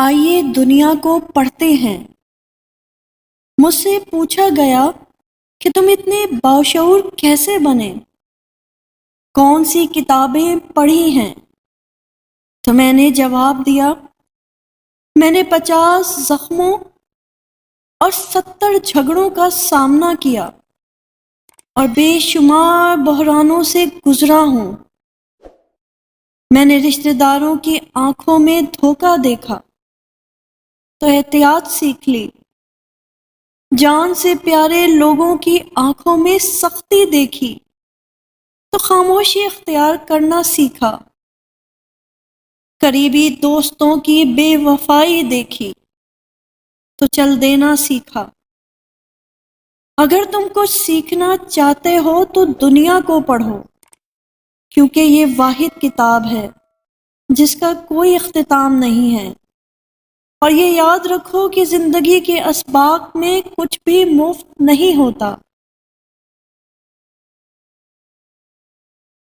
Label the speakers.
Speaker 1: آئیے دنیا کو پڑھتے ہیں۔ مجھ سے پوچھا گیا کہ تم اتنے باشعور کیسے بنے؟ کون سی کتابیں پڑھی ہیں؟ تو میں نے جواب دیا، میں نے 50 زخموں اور 70 جھگڑوں کا سامنا کیا اور بے شمار بحرانوں سے گزرا ہوں۔ میں نے رشتہ داروں کی آنکھوں میں دھوکہ دیکھا تو احتیاط سیکھ لی، جان سے پیارے لوگوں کی آنکھوں میں سختی دیکھی تو خاموشی اختیار کرنا سیکھا، قریبی دوستوں کی بے وفائی دیکھی تو چل دینا سیکھا۔ اگر تم کچھ سیکھنا چاہتے ہو تو دنیا کو پڑھو، کیونکہ یہ واحد کتاب ہے جس کا کوئی اختتام نہیں ہے۔ اور یہ یاد رکھو کہ زندگی کے اسباق میں کچھ بھی مفت نہیں ہوتا۔